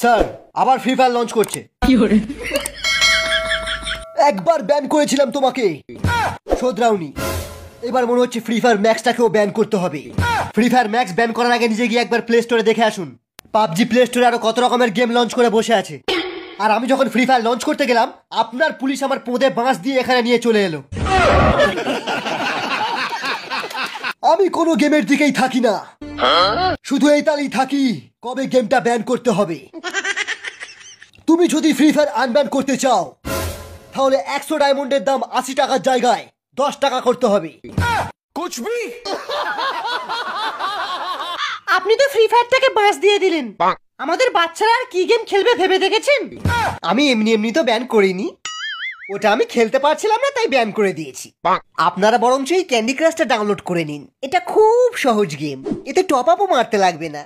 Sir আবার free fire launch করছে। একবার ব্যান করেছিলাম তোমাকে, শোধরাওনি। এবার মনে হচ্ছে ফ্রি ফায়ার ম্যাক্সটাকেও ব্যান করতে হবে। ফ্রি ফায়ার ম্যাক্স ব্যান করার আগে নিজে গিয়ে একবার প্লে স্টোরে দেখে আসুন। পাবজি প্লে স্টোরে আরো কত রকমের গেম লঞ্চ করে বসে আছে। আর আমি যখন ফ্রি ফায়ার লঞ্চ করতে গেলাম, আপনার পুলিশ আমার পোঁদে বাঁশ দিয়ে এখানে নিয়ে চলে এলো। আমি কোনো গেমের দিকেই থাকি না, শুধু এই তালেই থাকি কবে গেমটা ব্যান করতে হবে। তুমি যদি ফ্রি ফায়ার আনব্যান করতে চাও, তাহলে 100 ডায়মন্ডের দাম 80 টাকার জায়গায় 10 টাকা করতে হবে। আপনি তো ফ্রি ফায়ারটাকে বাঁশ দিয়ে দিলেন। আমাদের বাচ্চারা আর কি গেম খেলবে ভেবে দেখেছেন? আমি এমনি এমনি তো ব্যান করিনি, ওটা আমি খেলতে পারছিলাম না তাই ব্যান করে দিয়েছি। আপনারা বরঞ্চ এই ক্যান্ডি ক্রাশটা ডাউনলোড করে নিন, এটা খুব সহজ গেম, এতে টপ আপও মারতে লাগবে না।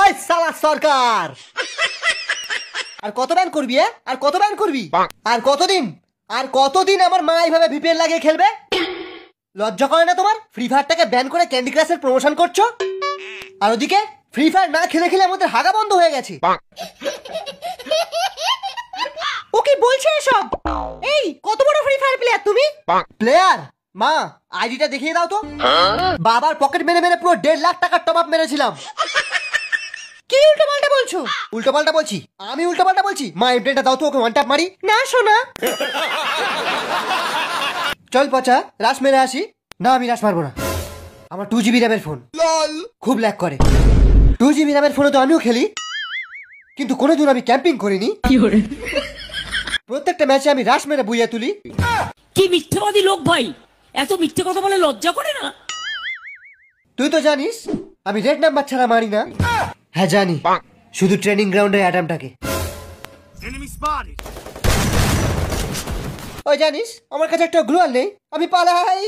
ওই শালা সরকার, আর কত ব্যান করবি? আর কত ব্যান করবি? আর কতদিন আমার মা এইভাবে ভিপিএন লাগিয়ে খেলবে? লজ্জা করে না তোমার? ফ্রি ফায়ারটাকে ব্যান করে ক্যান্ডি ক্রাশের প্রমোশন করছো, আর ওদিকে ফ্রি ফায়ার না খেলে খেলে আমাদের হাগা বন্ধ হয়ে গেছে। ও কি বলছে এসব? এই কত বড় ফ্রি ফায়ার প্লেয়ার তুমি? প্লেয়ার? মা আইডিটা দেখিয়ে দাও তো। বাবার পকেট মেরে মেরে পুরো 1.5 লাখ টাকার টপ আপ মেরেছিলাম। কি উল্টোপাল্টা বলছো? উল্টোপাল্টা বলছি? আমি উল্টোপাল্টা বলছি? মা এমপ্লেটা দাও তো, ওকে ওয়ান ট্যাপ মারি। না শোনা। চল পচা রাশ মেরে আসি। না আমি রাশ মারবো না, আমার 2GB র্যামের ফোন, খুব ল্যাগ করে। 2GB র্যামের ফোনে তো আমিও খেলি, কিন্তু কোনোদিন আমি ক্যাম্পিং করিনি। প্রত্যেকটা ম্যাচে আমি রাশ মেরে বুইয়া তুলি। কি মিথ্যেবাদী লোক ভাই, এত মিথ্যে কথা বলে লজ্জা করে না? তুই তো জানিস আমি রেড নাম্বার ছাড়া মারি না। হ্যাঁ জানি, শুধু ট্রেনিং গ্রাউন্ডে অ্যাডামটাকে। ওই জানিস আমার কাছে একটা গ্লোয়াল নেই, আমি পালাই।